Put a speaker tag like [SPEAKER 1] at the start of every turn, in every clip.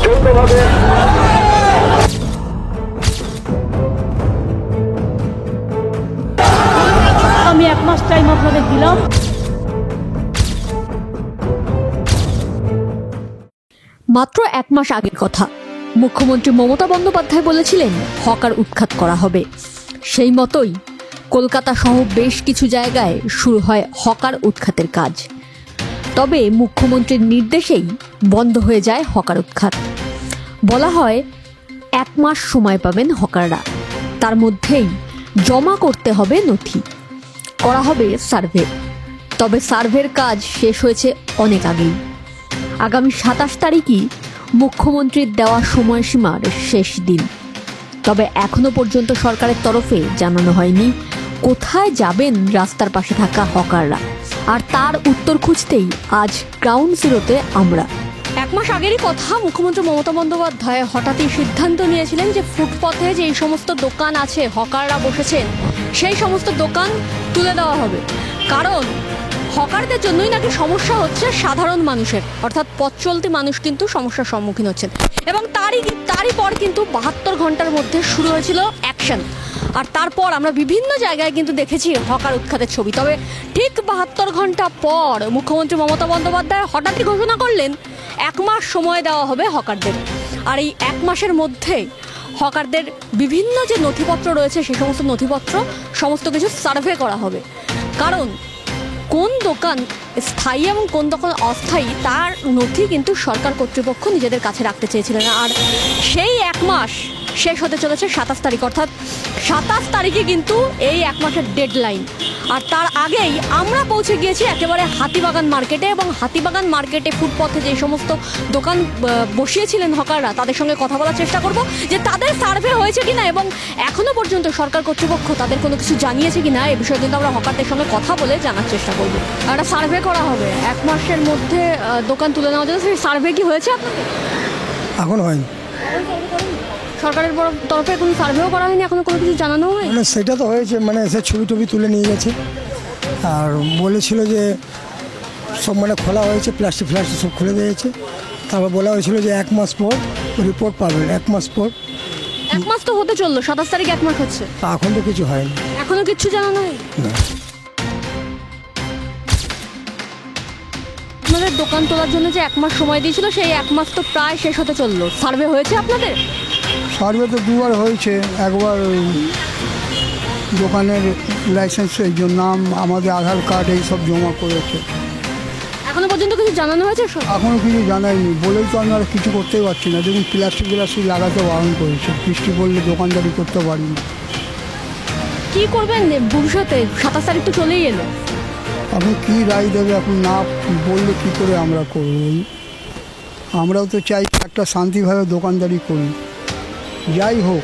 [SPEAKER 1] যৌথভাবে
[SPEAKER 2] আমি 1 মাস টাইম আপনাদের দিলাম।
[SPEAKER 3] মাত্র 1 মাস আগের কথা, মুখ্যমন্ত্রী মমতা বন্দ্যোপাধ্যায় বলেছিলেন হকার উৎখাত করা হবে। সেই মতোই কলকাতা সহ বেশ কিছু জায়গায় শুরু হয় হকার উৎখাতের কাজ। তবে মুখ্যমন্ত্রীর নির্দেশেই বন্ধ হয়ে যায় হকার উৎখাত। বলা হয় 1 মাস সময় পাবেন হকাররা, তার মধ্যেই জমা করতে হবে নথি, করা হবে সার্ভে। তবে সার্ভের কাজ শেষ হয়েছে অনেক আগেই। আগামী 27 তারিখই মুখ্যমন্ত্রীর দেওয়া সময়সীমার শেষ দিন। তবে এখনো পর্যন্ত সরকারের তরফে জানানো হয়নি কোথায় যাবেন রাস্তার পাশে থাকা হকাররা। আর তার উত্তর খুঁজতেই আজ গ্রাউন্ড জিরোতে আমরা। 1 মাস আগেরই কথা, মুখ্যমন্ত্রী মমতা বন্দ্যোপাধ্যায় হঠাৎই সিদ্ধান্ত নিয়েছিলেন যে ফুটপথে যে এই সমস্ত দোকান আছে, হকাররা বসেছেন, সেই সমস্ত দোকান তুলে দেওয়া হবে। কারণ হকারদের জন্যই নাকি সমস্যা হচ্ছে সাধারণ মানুষের, অর্থাৎ পথ চলতি মানুষ কিন্তু সমস্যার সম্মুখীন হচ্ছেন। এবং তারই পর কিন্তু 72 ঘন্টার মধ্যে শুরু হয়েছিল অ্যাকশন। আর তারপর আমরা বিভিন্ন জায়গায় কিন্তু দেখেছি হকার উৎখাতের ছবি। তবে ঠিক 72 ঘন্টা পর মুখ্যমন্ত্রী মমতা বন্দ্যোপাধ্যায় হঠাৎই ঘোষণা করলেন 1 মাস সময় দেওয়া হবে হকারদের। আর এই 1 মাসের মধ্যে হকারদের বিভিন্ন যে নথিপত্র রয়েছে সেই সমস্ত নথিপত্র সমস্ত কিছু সার্ভে করা হবে। কারণ কোন দোকান স্থায়ী এবং কোন দোকান অস্থায়ী তার নথি কিন্তু সরকার কর্তৃপক্ষ নিজেদের কাছে রাখতে চেয়েছিলেন। আর সেই 1 মাস শেষ হতে চলেছে 27 তারিখ, অর্থাৎ 27 তারিখে কিন্তু এই 1 মাসের ডেডলাইন। আর তার আগেই আমরা পৌঁছে গিয়েছি একেবারে হাতিবাগান মার্কেটে। এবং হাতিবাগান মার্কেটে ফুটপথে যে সমস্ত দোকান বসিয়েছিলেন হকাররা, তাদের সঙ্গে কথা বলার চেষ্টা করব যে তাদের সার্ভে হয়েছে কিনা এবং এখনো পর্যন্ত সরকার কর্তৃপক্ষ তাদের কোনো কিছু জানিয়েছে কিনা। এই বিষয়ে কিন্তু আমরা হকারদের সঙ্গে কথা বলে জানার চেষ্টা করব। একটা সার্ভে করা হবে 1 মাসের মধ্যে দোকান তুলে নেওয়ার জন্য। সেই সার্ভে কি হয়েছে আপনাদের?
[SPEAKER 4] এখন হয়নি।
[SPEAKER 3] সরকারের তরফে কোনো সার্ভেও করা হয়নি, এখনো কোনো কিছু জানানো হয়?
[SPEAKER 4] মানে সেটা তো হয়েছে, মানে সে ছবি টবি তুলে নিয়ে গেছে। আর বলেছিল যে সব মানে খোলা হয়েছে, প্লাস্টিক ফ্লাস্টিক সব খুলে দিয়েছে। তারপর বলা হয়েছিল যে 1 মাস পর রিপোর্ট পাবেন, 1 মাস পর।
[SPEAKER 3] 1 মাস তো হতে চললো, 27 তারিখ 1 মাস হচ্ছে,
[SPEAKER 4] এখন তো কিছু হয়নি,
[SPEAKER 3] এখনো কিচ্ছু জানানো হয়
[SPEAKER 4] না।
[SPEAKER 3] আপনাদের দোকান তোলার জন্য যে 1 মাস সময় দিয়েছিল, সেই 1 মাস তো প্রায় শেষ হতে চললো। সার্ভে হয়েছে আপনাদের?
[SPEAKER 5] সার্ভে তো 2বার হয়েছে। একবার দোকানের লাইসেন্সের জন্য নাম, আমাদের আধার কার্ড এইসব জমা করেছে।
[SPEAKER 3] এখনো পর্যন্ত কিছু জানানো হয়েছে?
[SPEAKER 5] এখনও কিছু জানায়নি, বলেই তো আমি আর কিছু করতেই পারছি না। দেখুন প্লাস্টিক লাগাতে বারণ করেছে, বৃষ্টি পড়লে দোকানদারি করতে পারি না।
[SPEAKER 3] কী করবেন ভবিষ্যতে? 27 তারিখ তো চলেই এলো।
[SPEAKER 5] এখন কী রায় দেবে, এখন না বললে কী করে আমরা করব? আমরাও তো চাই একটা শান্তিভাবে দোকানদারি করি। যাই হোক,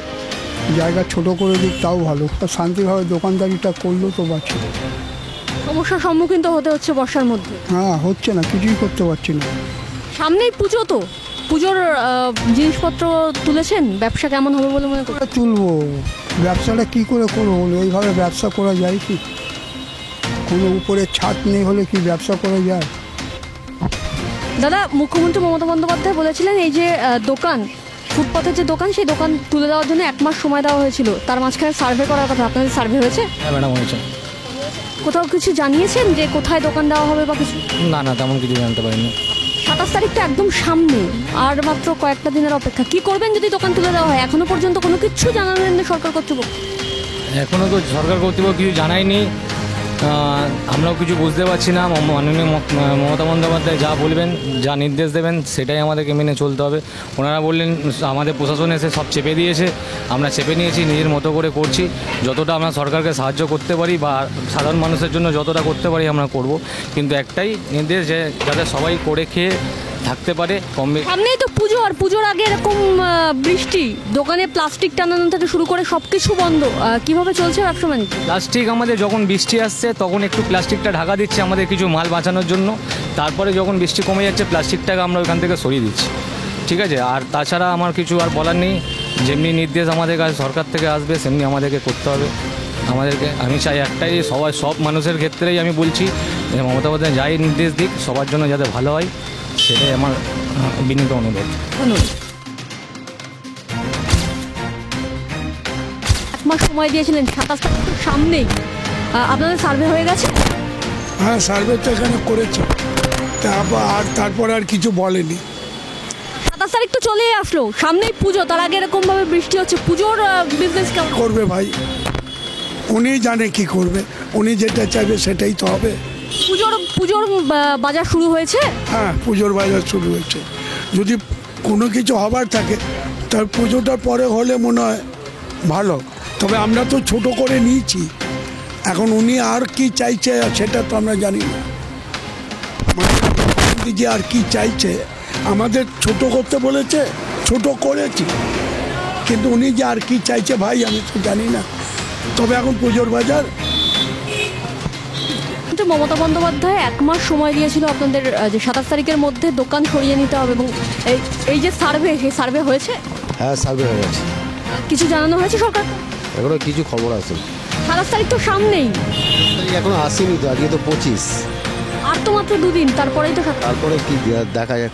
[SPEAKER 5] জায়গা ছোট করে দিক তাও ভালো, শান্তিভাবে দোকানদারিটা করলেও তো বাঁচে।
[SPEAKER 3] সমস্যার সম্মুখীন তো হতে হচ্ছে বর্ষার মধ্যে।
[SPEAKER 5] হ্যাঁ, হচ্ছে না, কিছুই করতে পারছি না।
[SPEAKER 3] সামনেই পুজো, তো পুজোর জিনিসপত্র তুলেছেন, ব্যবসা কেমন হবে বলে মনে করেন?
[SPEAKER 5] তুলবো, ব্যবসাটা কী করে করবো? এইভাবে ব্যবসা করা যায় কি? কোনো উপরে ছাদ নেই হলে কি ব্যবসা করা যায়?
[SPEAKER 3] দাদা, মুখ্যমন্ত্রী মমতা বন্দ্যোপাধ্যায় বলেছিলেন এই যে দোকান, ফুটপাথের যে দোকান, সেই দোকান তুলে দেওয়ার জন্য 1 মাস সময় দেওয়া হয়েছিল। তার মাঝখানে সার্ভে করার কথা, আপনাদের সার্ভে হয়েছে?
[SPEAKER 6] হ্যাঁ ম্যাডাম, হয়েছে।
[SPEAKER 3] কোথাও কিছু জানিয়েছেন যে কোথায় দোকান দেওয়া হবে বা কিছু?
[SPEAKER 6] না না, তেমন কিছু জানতে পারিনি।
[SPEAKER 3] 27 তারিখ তো একদম সামনে, আর মাত্র কয়েকটা দিনের অপেক্ষা। কি করবেন যদি দোকান তুলে দেওয়া হয়? এখনো পর্যন্ত কোনো কিছু জানালেন না সরকার কর্তৃপক্ষ?
[SPEAKER 6] এখনও তো সরকার কর্তৃপক্ষ কিছু জানায়নি, আমরাও কিছু বুঝতে পারছি না। মাননীয় মমতা বন্দ্যোপাধ্যায় যা বলবেন, যা নির্দেশ দেবেন, সেটাই আমাদেরকে মেনে চলতে হবে। ওনারা বললেন আমাদের প্রশাসন এসে সব চেপে দিয়েছে, আমরা চেপে নিয়েছি, নিজের মতো করে করছি। যতটা আমরা সরকারকে সাহায্য করতে পারি বা সাধারণ মানুষের জন্য যতটা করতে পারি আমরা করব। কিন্তু একটাই নির্দেশ, যে যাতে সবাই করে খেয়ে থাকতে পারে।
[SPEAKER 3] সামনেই তো পুজো, আর পুজোর আগে এরকম বৃষ্টি, দোকানে প্লাস্টিক টানানো থেকে শুরু করে সব কিছু বন্ধ। কিভাবে চলছে ব্যবসা বাণিজ্য?
[SPEAKER 6] প্লাস্টিক, আমাদের যখন বৃষ্টি আসছে তখন একটু প্লাস্টিকটা ঢাকা দিচ্ছে আমাদের কিছু মাল বাঁচানোর জন্য। তারপরে যখন বৃষ্টি কমে যাচ্ছে প্লাস্টিকটাকে আমরা ওইখান থেকে সরিয়ে দিচ্ছি। ঠিক আছে, আর তাছাড়া আমার কিছু আর বলার নেই। যেমনি নির্দেশ আমাদের কাছে সরকার থেকে আসবে সেমনি আমাদেরকে করতে হবে। আমি চাই একটাই, সব মানুষের ক্ষেত্রেই আমি বলছি যে মমতা বন্দ্যোপাধ্যায় যাই নির্দেশ দিক, সবার জন্য যাতে ভালো হয়, সেটাই আমার বিনীত অনুরোধ।
[SPEAKER 3] ধন্যবাদ। মাস সময় দিয়েছিলেন, 27 তারিখ সামনেই, আপনাদের সার্ভে হয়ে গেছে?
[SPEAKER 1] হ্যাঁ, সার্ভে তো এখানে করেছে, আর তারপর আর কিছু বলেনি।
[SPEAKER 3] 27 তারিখ তো চলেই আসলো, সামনেই পুজো, তার আগে এরকম ভাবে বৃষ্টি হচ্ছে, পুজোর বিজনেস কেমন
[SPEAKER 1] করবে ভাই, উনি জানে কি করবে, উনি যেটা চাইবে সেটাই তো হবে।
[SPEAKER 3] পুজোর বাজার শুরু হয়েছে?
[SPEAKER 1] হ্যাঁ, পুজোর বাজার শুরু হয়েছে। যদি কোনো কিছু হবার থাকে তার পুজোটার পরে হলে মনে হয় ভালো, তবে আমরা তো ছোট করে নিয়েছি, এখন উনি আর কি চাইছে সেটা তো আমরা জানি না। যে আর কি চাইছে, আমাদের ছোট করতে বলেছে, ছোট করেছি, কিন্তু উনি যে আর কি চাইছে ভাই আমি তো জানি না। তবে এখন পুজোর বাজার,
[SPEAKER 3] মমতা বন্দ্যোপাধ্যায় 1 মাস সময় দিয়েছিল আপনাদের, যে 27 তারিখের মধ্যে দোকান সরিয়ে নিতে হবে, এবং এই যে সার্ভে, সেই সার্ভে হয়েছে?
[SPEAKER 7] হ্যাঁ, সার্ভে হয়ে গেছে।
[SPEAKER 3] কিছু জানানো হয়েছে সরকার?
[SPEAKER 7] এখনো কিছু খবর আছে।
[SPEAKER 3] 27 তারিখ তো সামনেই,
[SPEAKER 7] এখনো আসেনি তো, আজকে তো 25,
[SPEAKER 3] আর তো মাত্র 2 দিন, তারপরেই তো 27।
[SPEAKER 7] তারপরে কি দেখা যাক।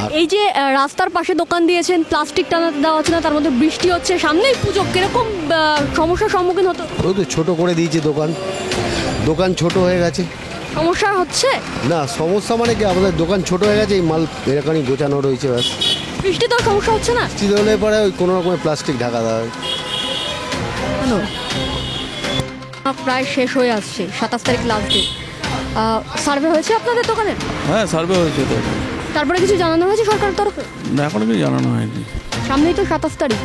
[SPEAKER 3] আর এই যে রাস্তার পাশে দোকান দিয়েছেন, প্লাস্টিক টানা দেওয়া হচ্ছে না, তার মধ্যে বৃষ্টি হচ্ছে, সামনেই পুজো, কিরকম সমস্যার সম্মুখীন হতো?
[SPEAKER 7] ওই তো ছোট করে দিয়েছে দোকান ছোট হয়ে গেছে।
[SPEAKER 3] সমস্যা হচ্ছে
[SPEAKER 7] না, সমস্যা মানে কি, আমাদের দোকান ছোট হয়ে গেছে, এই মাল এরকমই গোছানো রয়েছে ব্যাস।
[SPEAKER 3] বৃষ্টিতেও সমস্যা হচ্ছে না?
[SPEAKER 7] বৃষ্টি হলে পরে ওই কোনো রকমের প্লাস্টিক ঢাকা দেওয়া হয়।
[SPEAKER 3] হ্যালো, প্রায় শেষ হয়ে আসছে, 27 তারিখ লাস্ট ডে। সার্ভে হয়েছে আপনাদের দোকানের?
[SPEAKER 8] হ্যাঁ, সার্ভে হয়েছে তো।
[SPEAKER 3] তারপরে কিছু জানানো হয়েছে সরকারের তরফে?
[SPEAKER 8] না, এখনো কিছু জানানো হয়নি।
[SPEAKER 3] সামনেই তো 27 তারিখ,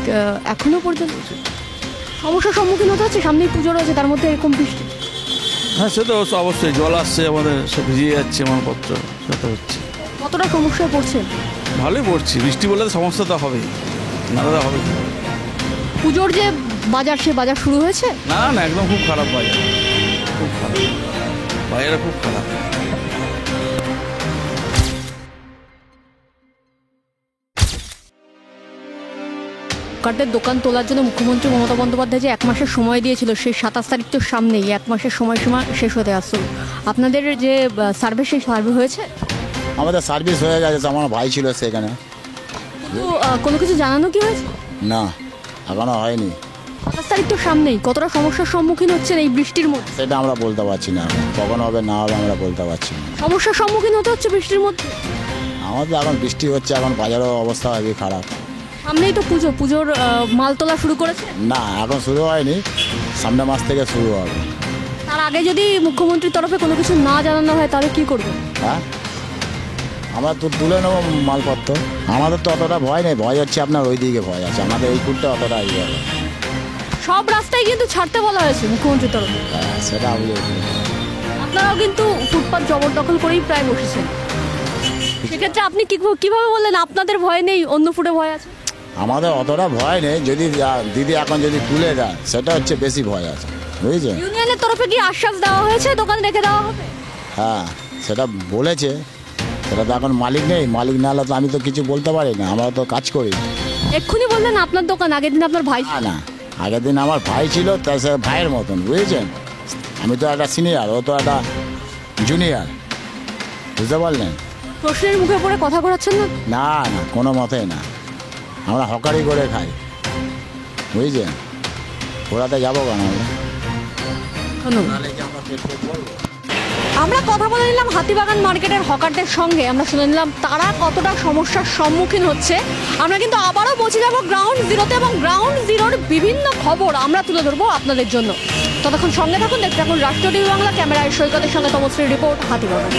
[SPEAKER 3] এখনো পর্যন্ত সমস্যার সম্মুখীন হতে হচ্ছে, সামনেই পুজো রয়েছে, তার মধ্যে এরকম বৃষ্টি।
[SPEAKER 8] হ্যাঁ, সে তো অবশ্যই, জল আসছে আমাদের, সব ভিজিয়ে যাচ্ছে মালপত্র, সেটা হচ্ছে।
[SPEAKER 3] কতটা সমস্যায় পড়ছে?
[SPEAKER 8] ভালোই পড়ছি, বৃষ্টি বলে তো সমস্যা তো হবেই, না দাদা হবে কি?
[SPEAKER 3] পুজোর যে বাজার, সে বাজার শুরু হয়েছে?
[SPEAKER 8] না না, একদম খুব খারাপ বাজার, খুব খারাপ, বাজারটা খুব খারাপ।
[SPEAKER 3] কার্ডের দোকান তোলার জন্য মুখ্যমন্ত্রী মমতা বন্দ্যোপাধ্যায় যে 1 মাসের সময় দিয়েছিল, সেই 27 তারিখ তো সামনেই, 1 মাসের সময়সীমা শেষ হতে আসছিল। আপনাদের যে সার্ভে, সেই সার্ভে হয়েছে?
[SPEAKER 9] আমাদের সার্ভিস হয়ে গেছে, আমার ভাই ছিল সেখানে।
[SPEAKER 3] তো কোনো কিছু জানানো কি হয়েছে?
[SPEAKER 9] না, এখনো হয়নি।
[SPEAKER 3] 27 তারিখ তো সামনেই, কতটা সমস্যার সম্মুখীন হচ্ছেন এই বৃষ্টির মধ্যে?
[SPEAKER 9] সেটা আমরা বলতে পারছি না, কখন হবে না হবে আমরা বলতে পারছি না।
[SPEAKER 3] সমস্যার সম্মুখীন হতে হচ্ছে বৃষ্টির মধ্যে?
[SPEAKER 9] আমাদের এখন বৃষ্টি হচ্ছে, এখন বাজারের অবস্থা খুবই খারাপ।
[SPEAKER 3] সামনেই তো পুজোর মাল তোলা শুরু করেছে?
[SPEAKER 9] না, এখন শুরু হয়নি, সামনের মাস থেকে শুরু হবে।
[SPEAKER 3] তার আগে যদি মুখ্যমন্ত্রীর তরফে কোনো কিছু না জানানো হয়, তাহলে কি করবে?
[SPEAKER 9] হ্যাঁ, আমরা তো তুলে নেবো মালপত্র, আমাদের তো অতটা ভয় নেই, ভয় হচ্ছে আপনার ওই দিকে ভয় আছে, আমাদের এই ফুটটা অতটা ইয়ে হবে।
[SPEAKER 3] সব রাস্তায় কিন্তু ছাড়তে বলা হয়েছে মুখ্যমন্ত্রীর তরফে,
[SPEAKER 9] সেটা আমি
[SPEAKER 3] আপনারাও কিন্তু ফুটপাত জবরদখল করেই প্রায় বসেছেন। সেক্ষেত্রে আপনি কিভাবে বললেন আপনাদের ভয় নেই, অন্য ফুটে ভয় আছে?
[SPEAKER 9] আমাদের অতটা ভয় নেই, যদি দিদি এখন যদি তুলে দেয় সেটা হচ্ছে বেশি ভয় আছে, বুঝেছেন?
[SPEAKER 3] ইউনিয়নের তরফে কি আশ্বাস দেওয়া হয়েছে দোকান রেখে দেওয়া হবে?
[SPEAKER 9] হ্যাঁ, সেটা বলেছে, সেটা তো এখন মালিক নেই, মালিক না হলে তো আমি তো কিছু বলতে পারি না, আমরা তো কাজ করি।
[SPEAKER 3] এক্ষুনি বললেন আপনার দোকান, আগের দিন আপনার ভাই।
[SPEAKER 9] না, আগের দিন আমার ভাই ছিল, তা সে ভাইয়ের মতন, বুঝেছেন? আমি তো একটা সিনিয়র, ও তো একটা জুনিয়র, বুঝতে পারলেন?
[SPEAKER 3] প্রশ্নের মুখে পড়ে কথা ঘোরাচ্ছেন না?
[SPEAKER 9] না না, কোনো মতেই না, আমরা হকারি করে খাই, বুঝছেন? ঘোরাতে যাবো কেন আমরা?
[SPEAKER 3] আমরা কথা বলে নিলাম হাতিবাগান মার্কেটের হকারদের সঙ্গে, আমরা শুনে নিলাম তারা কতটা সমস্যার সম্মুখীন হচ্ছে। আমরা কিন্তু আবারও পৌঁছে যাবো গ্রাউন্ড জিরোতে, এবং গ্রাউন্ড জিরোর বিভিন্ন খবর আমরা তুলে ধরবো আপনাদের জন্য। ততক্ষণ সঙ্গে থাকুন, দেখতে থাকুন রাষ্ট্রীয় টিভি বাংলা। ক্যামেরায় সৈকতের সঙ্গে তমশ্রীর রিপোর্ট, হাতিবাগান।